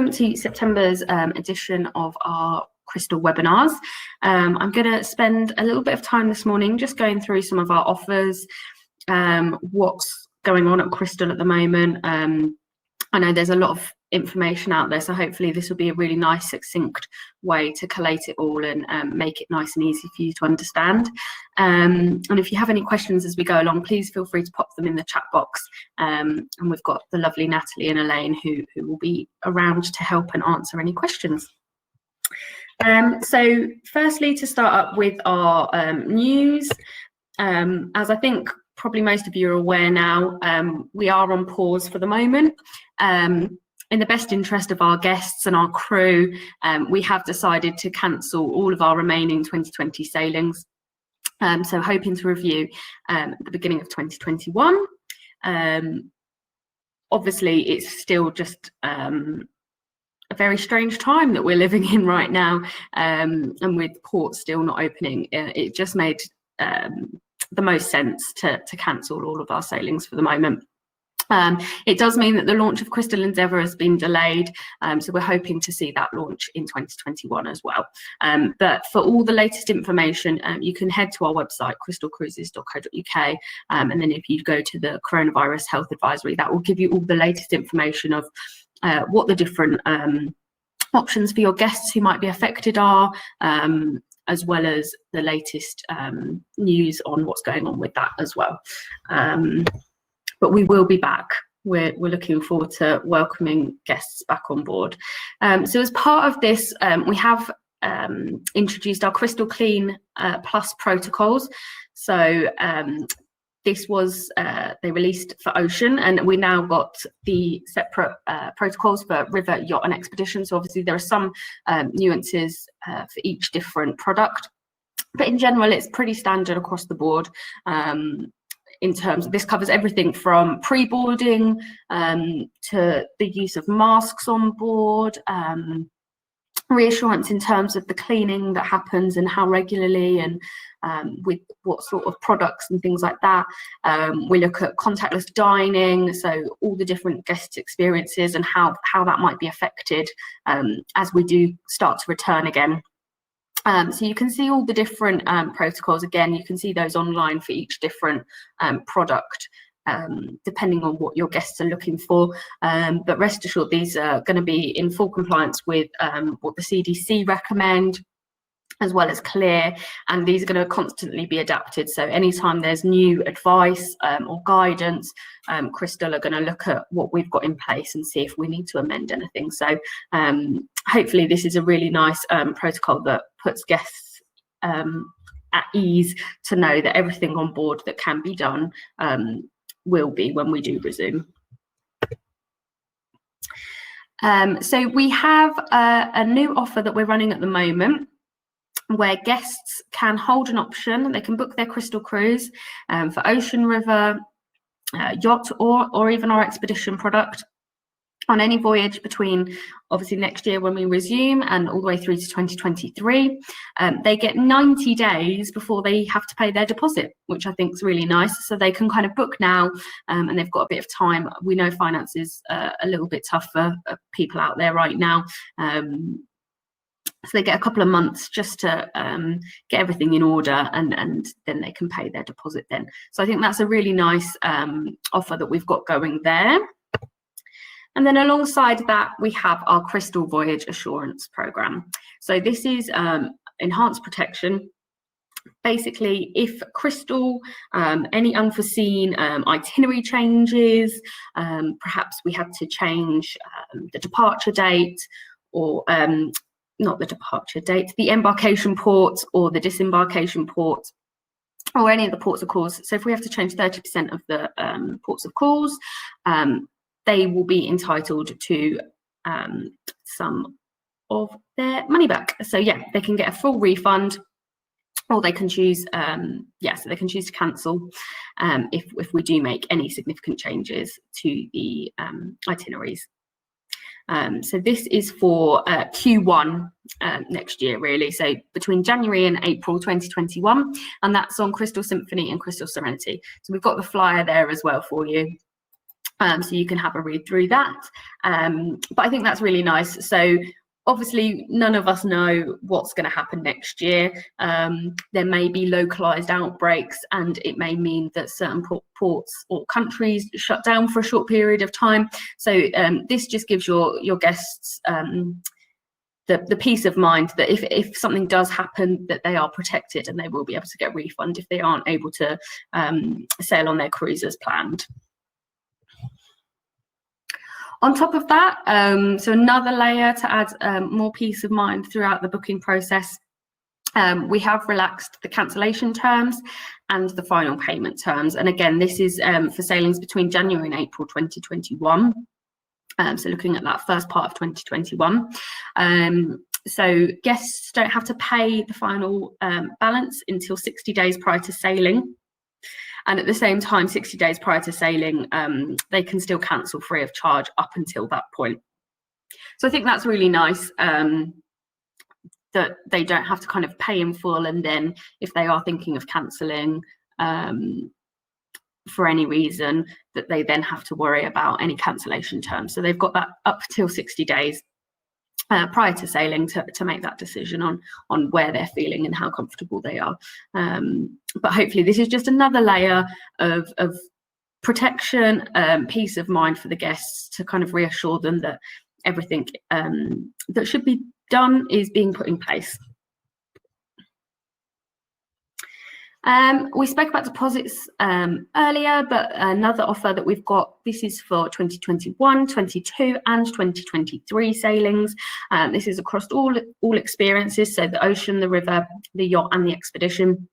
welcome to September's edition of our Crystal webinars. I'm going to spend a little bit of time this morning just going through some of our offers, what's going on at Crystal at the moment. I know there's a lot of information out there, so hopefully this will be a really nice, succinct way to collate it all and make it nice and easy for you to understand. And if you have any questions as we go along, please feel free to pop them in the chat box. And we've got the lovely Natalie and Elaine who will be around to help and answer any questions. So firstly, to start up with our news, as I think probably most of you are aware now, we are on pause for the moment. In the best interest of our guests and our crew, we have decided to cancel all of our remaining 2020 sailings. So hoping to review at the beginning of 2021. Obviously, it's still just a very strange time that we're living in right now, and with ports still not opening, it just made the most sense to cancel all of our sailings for the moment. It does mean that the launch of Crystal Endeavour has been delayed, so we're hoping to see that launch in 2021 as well. But for all the latest information, you can head to our website, crystalcruises.co.uk, and then if you go to the Coronavirus Health Advisory, that will give you all the latest information of what the different options for your guests who might be affected are, as well as the latest news on what's going on with that as well. But we will be back. We're looking forward to welcoming guests back on board. So as part of this, we have introduced our Crystal Clean Plus protocols. So this was, they released for ocean, and we now got the separate protocols for river, yacht and expedition. So obviously there are some nuances for each different product, but in general it's pretty standard across the board. In terms of, this covers everything from pre-boarding to the use of masks on board, reassurance in terms of the cleaning that happens and how regularly, and with what sort of products and things like that. We look at contactless dining, so all the different guest experiences and how that might be affected as we do start to return again. So you can see all the different protocols. Again, you can see those online for each different product, depending on what your guests are looking for. But rest assured, these are going to be in full compliance with what the CDC recommend, as well as clear, and these are going to constantly be adapted. So anytime there's new advice or guidance, Crystal are going to look at what we've got in place and see if we need to amend anything. So hopefully this is a really nice protocol that puts guests at ease to know that everything on board that can be done will be when we do resume. So we have a new offer that we're running at the moment, where guests can hold an option. They can book their Crystal cruise for ocean, river, yacht, or even our expedition product on any voyage between obviously next year when we resume and all the way through to 2023. They get 90 days before they have to pay their deposit, which I think is really nice. So they can kind of book now, and they've got a bit of time. We know finance is a little bit tough for people out there right now. So they get a couple of months just to get everything in order, and then they can pay their deposit then. So I think that's a really nice offer that we've got going there. And then alongside that, we have our Crystal Voyage Assurance Programme. So this is enhanced protection. Basically, if Crystal, any unforeseen itinerary changes, perhaps we had to change the departure date, or not the departure date, the embarkation port or the disembarkation port, or any of the ports of calls. So if we have to change 30% of the ports of calls, they will be entitled to some of their money back. So yeah, they can get a full refund, or they can choose, so they can choose to cancel if we do make any significant changes to the itineraries. So this is for Q1 next year, really. So between January and April 2021, and that's on Crystal Symphony and Crystal Serenity. So we've got the flyer there as well for you. So you can have a read through that. But I think that's really nice. So obviously, none of us know what's going to happen next year. There may be localized outbreaks, and it may mean that certain ports or countries shut down for a short period of time. So this just gives your guests the peace of mind that if something does happen, that they are protected and they will be able to get a refund if they aren't able to sail on their cruise as planned. On top of that, so another layer to add more peace of mind throughout the booking process, we have relaxed the cancellation terms and the final payment terms. And again, this is for sailings between January and April 2021. So looking at that first part of 2021. So guests don't have to pay the final balance until 60 days prior to sailing. And at the same time, 60 days prior to sailing, they can still cancel free of charge up until that point. So I think that's really nice, that they don't have to kind of pay in full, and then if they are thinking of cancelling for any reason, that they then have to worry about any cancellation terms. So they've got that up till 60 days prior to sailing to make that decision on where they're feeling and how comfortable they are. But hopefully this is just another layer of protection, peace of mind for the guests, to kind of reassure them that everything that should be done is being put in place. We spoke about deposits earlier, but another offer that we've got, this is for 2021, 22 and 2023 sailings. This is across all experiences, so the ocean, the river, the yacht and the expedition.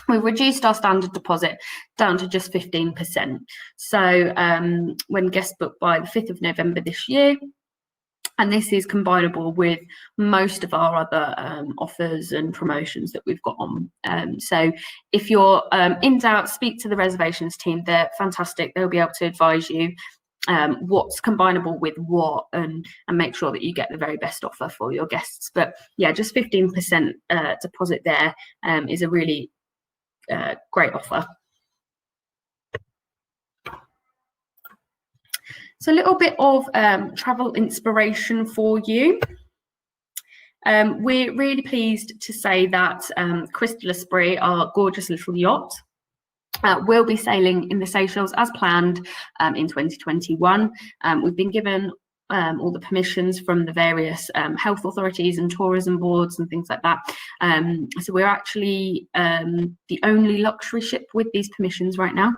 We've reduced our standard deposit down to just 15%. So when guests book by the 5th of November this year, and this is combinable with most of our other offers and promotions that we've got on. So if you're in doubt, speak to the reservations team. They're fantastic. They'll be able to advise you what's combinable with what, and make sure that you get the very best offer for your guests. But yeah, just 15% deposit there is a really great offer. So a little bit of travel inspiration for you. We're really pleased to say that Crystalised, our gorgeous little yacht, will be sailing in the Seychelles as planned in 2021. We've been given all the permissions from the various health authorities and tourism boards and things like that. So we're actually the only luxury ship with these permissions right now.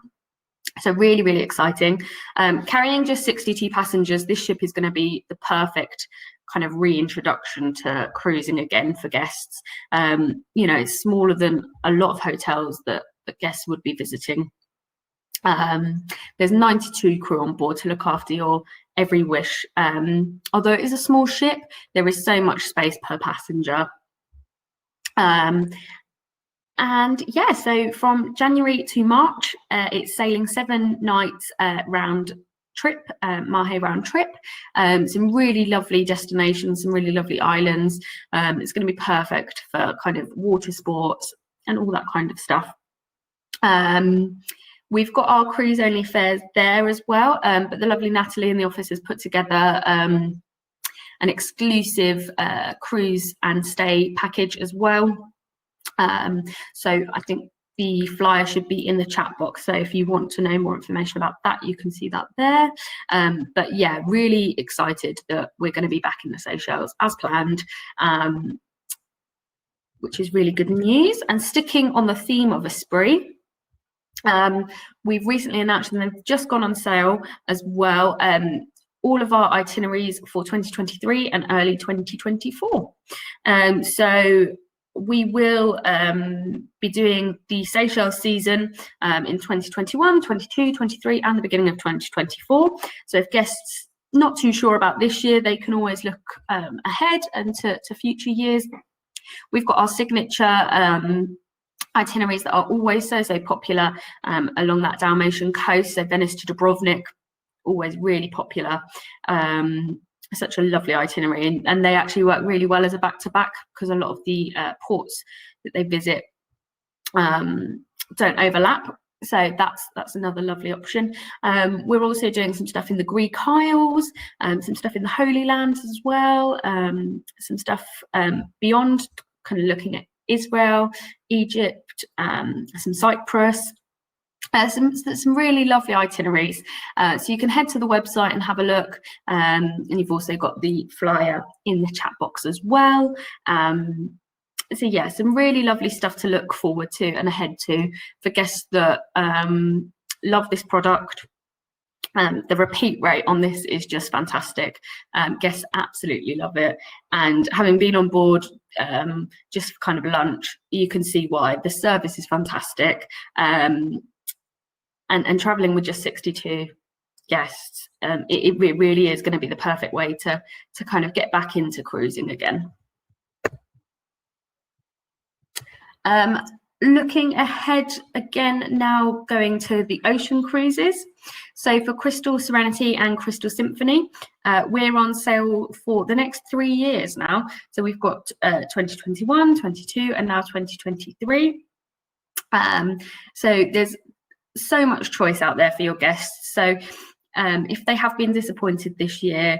So really, really exciting. Carrying just 62 passengers, this ship is going to be the perfect kind of reintroduction to cruising again for guests. You know, it's smaller than a lot of hotels that guests would be visiting. There's 92 crew on board to look after your every wish. Although it is a small ship, there is so much space per passenger. And yeah, so from January to March, it's sailing 7 nights round trip, Mahe round trip. Some really lovely destinations, some really lovely islands. It's going to be perfect for kind of water sports and all that kind of stuff. We've got our cruise only fares there as well, but the lovely Natalie in the office has put together an exclusive cruise and stay package as well. So I think the flyer should be in the chat box. So if you want to know more information about that, you can see that there. But yeah, really excited that we're going to be back in the Seychelles as planned, which is really good news. And sticking on the theme of Esprit, we've recently announced, and they've just gone on sale as well, all of our itineraries for 2023 and early 2024. So we will be doing the Seychelles season in 2021, 22, 23 and the beginning of 2024. So if guests not too sure about this year, they can always look ahead and to future years. We've got our signature itineraries that are always so popular along that Dalmatian coast. So Venice to Dubrovnik, always really popular. Such a lovely itinerary, and they actually work really well as a back-to-back because a lot of the ports that they visit don't overlap. So that's another lovely option. We're also doing some stuff in the Greek Isles, some stuff in the Holy Lands as well, some stuff beyond, kind of looking at Israel, Egypt, some Cyprus. Some really lovely itineraries. So you can head to the website and have a look. And you've also got the flyer in the chat box as well. So yeah, some really lovely stuff to look forward to and ahead to for guests that love this product. The repeat rate on this is just fantastic. Guests absolutely love it, and having been on board just for kind of lunch, you can see why. The service is fantastic, and traveling with just 62 guests, it really is going to be the perfect way to kind of get back into cruising again. Looking ahead again now, going to the ocean cruises. So for Crystal Serenity and Crystal Symphony, we're on sale for the next 3 years now. So we've got 2021, 22, and now 2023. So there's so much choice out there for your guests. So if they have been disappointed this year,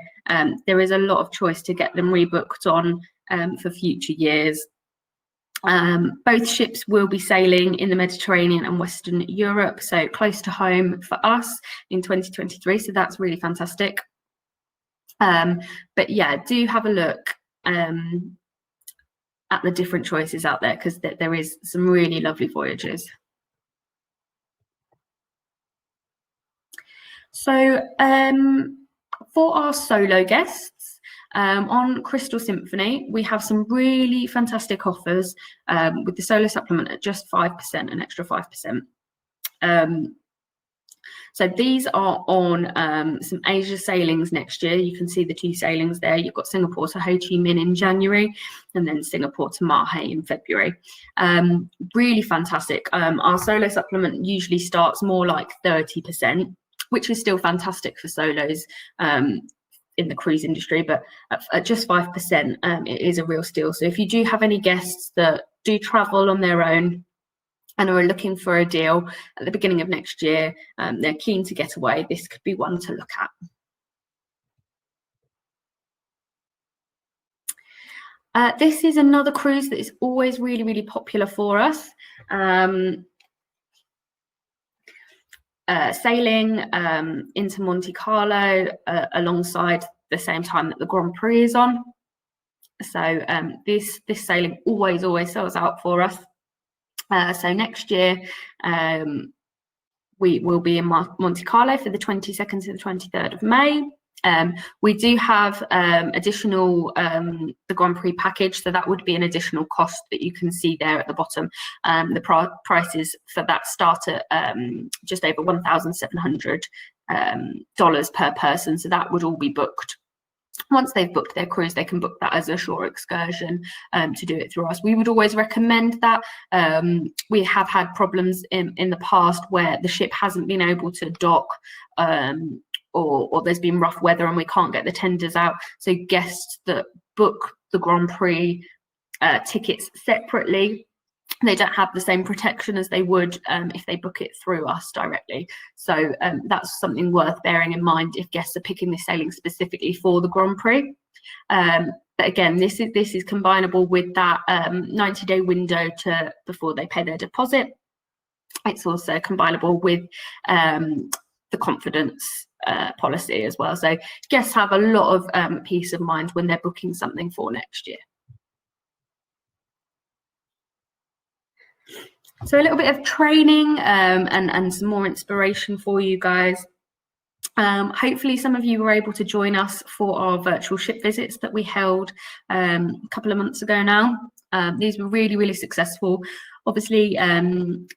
there is a lot of choice to get them rebooked on for future years. Both ships will be sailing in the Mediterranean and Western Europe, so close to home for us in 2023, so that's really fantastic. But yeah, do have a look at the different choices out there, because there is some really lovely voyages. So for our solo guests, on Crystal Symphony, we have some really fantastic offers with the solo supplement at just 5%, an extra 5%. So these are on some Asia sailings next year. You can see the 2 sailings there. You've got Singapore to Ho Chi Minh in January, and then Singapore to Mahe in February. Really fantastic. Our solo supplement usually starts more like 30%, which is still fantastic for solos in the cruise industry, but at just 5%, it is a real steal. So if you do have any guests that do travel on their own and are looking for a deal at the beginning of next year, they're keen to get away, this could be one to look at. This is another cruise that is always really, really popular for us. Sailing into Monte Carlo alongside the same time that the Grand Prix is on. So this sailing always sells out for us. So next year we will be in Monte Carlo for the 22nd to the 23rd of May. We do have additional the Grand Prix package, so that would be an additional cost that you can see there at the bottom. The prices for that start at just over $1,700 per person, so that would all be booked. Once they've booked their cruise, they can book that as a shore excursion to do it through us. We would always recommend that. We have had problems in the past where the ship hasn't been able to dock, or there's been rough weather and we can't get the tenders out. So guests that book the Grand Prix tickets separately, they don't have the same protection as they would if they book it through us directly. So that's something worth bearing in mind if guests are picking this sailing specifically for the Grand Prix. But again, this is combinable with that 90-day window before they pay their deposit. It's also combinable with the confidence policy as well. So guests have a lot of peace of mind when they're booking something for next year. So a little bit of training and some more inspiration for you guys. Hopefully some of you were able to join us for our virtual ship visits that we held a couple of months ago now. These were really, really successful. Obviously,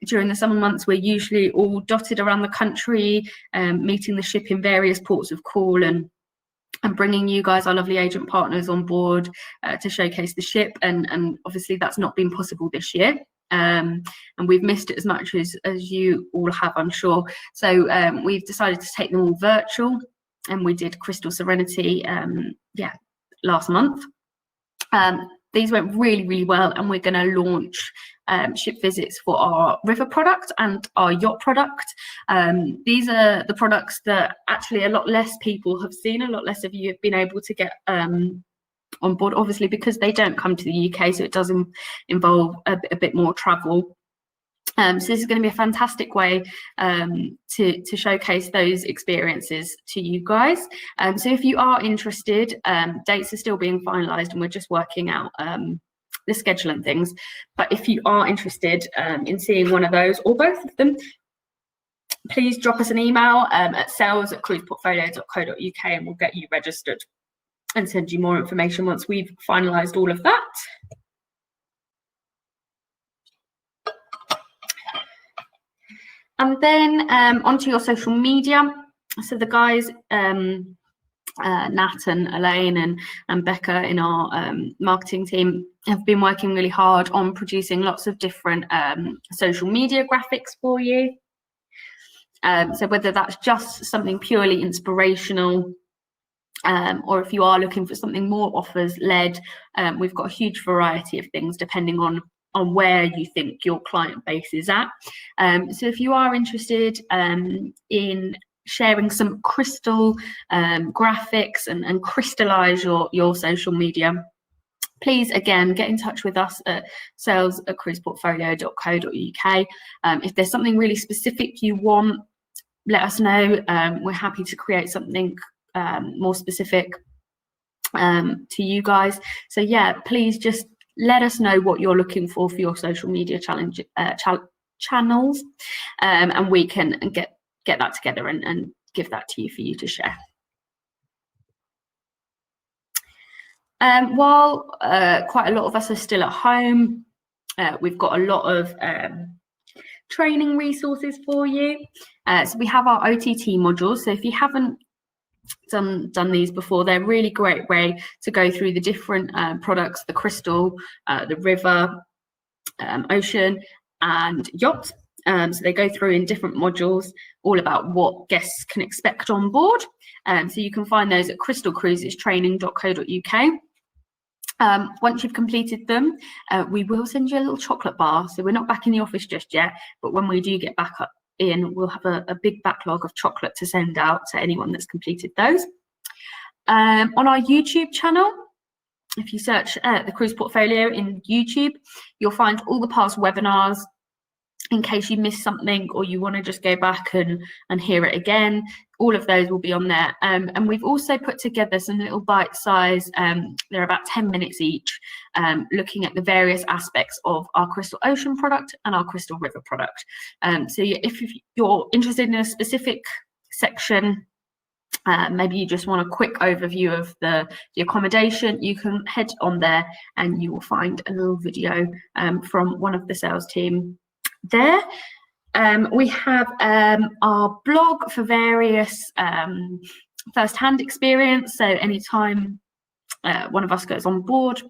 during the summer months, we're usually all dotted around the country, meeting the ship in various ports of call and bringing you guys, our lovely agent partners, on board to showcase the ship. And obviously that's not been possible this year. And we've missed it as much as you all have, I'm sure. So we've decided to take them all virtual, and we did Crystal Serenity last month. these went really, really well, and we're going to launch ship visits for our river product and our yacht product. These are the products that actually a lot less people have seen, a lot less of you have been able to get on board, obviously because they don't come to the UK, so it does involve a bit more travel. So this is going to be a fantastic way to showcase those experiences to you guys. So if you are interested, dates are still being finalised and we're just working out the schedule and things. But if you are interested in seeing one of those or both of them, please drop us an email at sales@cruiseportfolio.co.uk and we'll get you registered and send you more information once we've finalised all of that. And then onto your social media. So the guys, Nat and Elaine and Becca in our marketing team have been working really hard on producing lots of different social media graphics for you. So whether that's just something purely inspirational, or if you are looking for something more offers led, we've got a huge variety of things depending on where you think your client base is at. So if you are interested in sharing some crystal graphics and crystallize your social media, please again get in touch with us at sales@cruiseportfolio.co.uk. If there's something really specific you want, let us know. We're happy to create something more specific to you guys. So yeah, please just let us know what you're looking for your social media channels, and we can get that together and give that to you for you to share. While quite a lot of us are still at home, we've got a lot of training resources for you. So we have our OTT modules. So if you haven't done these before, they're a really great way to go through the different products, the crystal, the river, ocean and yacht. So they go through in different modules all about what guests can expect on board. So you can find those at crystalcruisestraining.co.uk. Once you've completed them, we will send you a little chocolate bar. So we're not back in the office just yet, but when we do get back up in, we'll have a big backlog of chocolate to send out to anyone that's completed those. On our YouTube channel, if you search the Cruise Portfolio in YouTube, you'll find all the past webinars in case you missed something or you want to just go back and hear it again. All of those will be on there. And we've also put together some little bite size, they're about 10 minutes each, looking at the various aspects of our Crystal Ocean product and our Crystal River product. So if you're interested in a specific section, maybe you just want a quick overview of the accommodation, you can head on there and you will find a little video from one of the sales team there. We have our blog for various first-hand experience. So anytime one of us goes on board,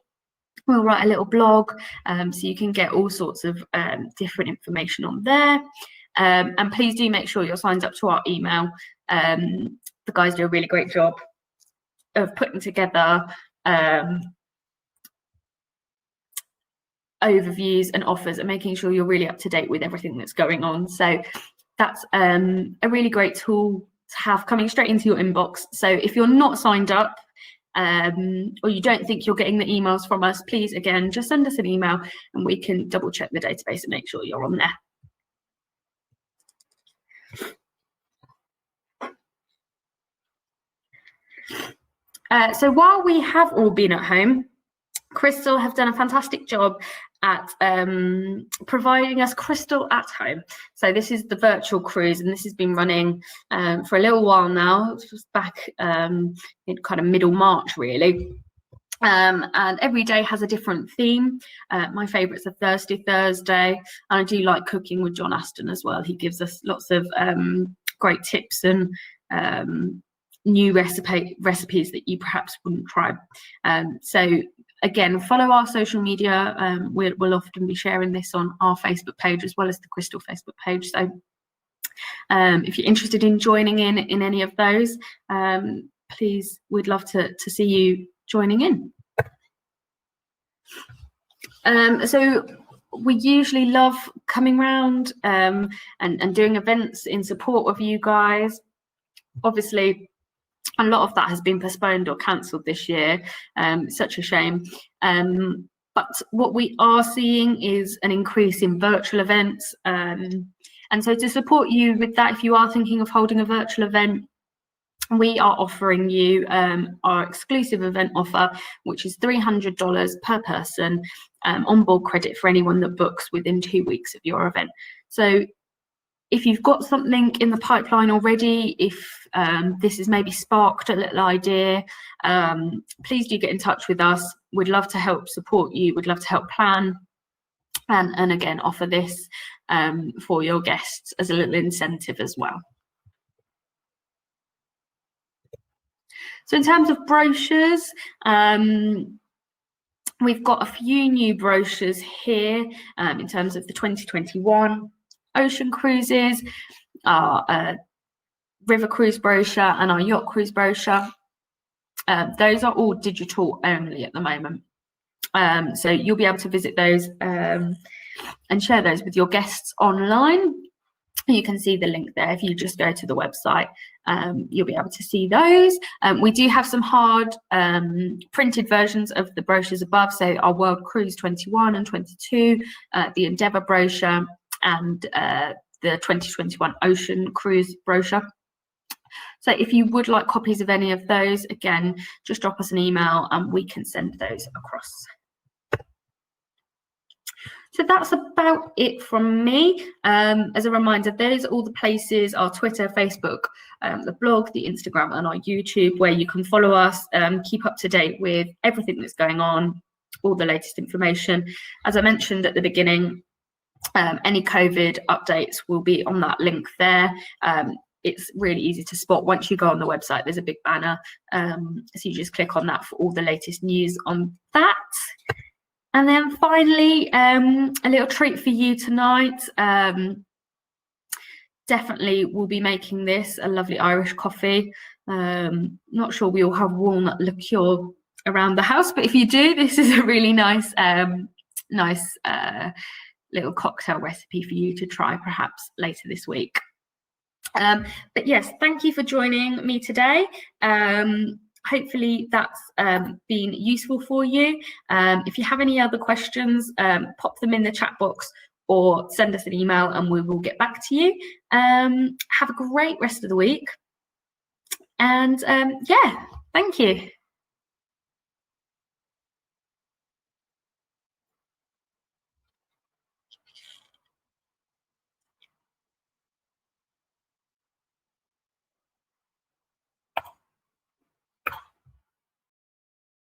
we'll write a little blog, so you can get all sorts of different information on there. And please do make sure you're signed up to our email. The guys do a really great job of putting together overviews and offers and making sure you're really up to date with everything that's going on. So that's a really great tool to have coming straight into your inbox. So if you're not signed up or you don't think you're getting the emails from us, please again just send us an email and we can double check the database and make sure you're on there. So while we have all been at home, Crystal have done a fantastic job at providing us Crystal at home. So this is the virtual cruise, and this has been running for a little while now. It was back in kind of middle March, really. And every day has a different theme. My favourite's a Thursday, and I do like cooking with John Aston as well. He gives us lots of great tips and new recipes that you perhaps wouldn't try. So again, follow our social media. We'll often be sharing this on our Facebook page as well as the Crystal Facebook page. So if you're interested in joining in any of those, please, we'd love to see you joining in. So we usually love coming round and doing events in support of you guys. Obviously, a lot of that has been postponed or cancelled this year. Such a shame. But what we are seeing is an increase in virtual events. And so to support you with that, if you are thinking of holding a virtual event, we are offering you our exclusive event offer, which is $300 per person on board credit for anyone that books within 2 weeks of your event. So if you've got something in the pipeline already, if this has maybe sparked a little idea, please do get in touch with us. We'd love to help support you. We'd love to help plan and again, offer this for your guests as a little incentive as well. So in terms of brochures, we've got a few new brochures here in terms of the 2021 ocean cruises, our river cruise brochure and our yacht cruise brochure. Those are all digital only at the moment. So you'll be able to visit those and share those with your guests online. You can see the link there. If you just go to the website, you'll be able to see those. We do have some hard printed versions of the brochures above, so our World Cruise 21 and 22, the Endeavour brochure, and the 2021 Ocean Cruise brochure. So if you would like copies of any of those, again, just drop us an email and we can send those across. So that's about it from me. As a reminder, there's all the places, our Twitter, Facebook, the blog, the Instagram and our YouTube, where you can follow us, keep up to date with everything that's going on, all the latest information. As I mentioned at the beginning, any COVID updates will be on that link there. It's really easy to spot. Once you go on the website, there's a big banner. So you just click on that for all the latest news on that. And then finally, a little treat for you tonight. Definitely we'll be making this a lovely Irish coffee. Not sure we all have walnut liqueur around the house, but if you do, this is a really nice, little cocktail recipe for you to try perhaps later this week. But yes, thank you for joining me today. Hopefully that's been useful for you. If you have any other questions, pop them in the chat box or send us an email and we will get back to you. Have a great rest of the week. And yeah, thank you.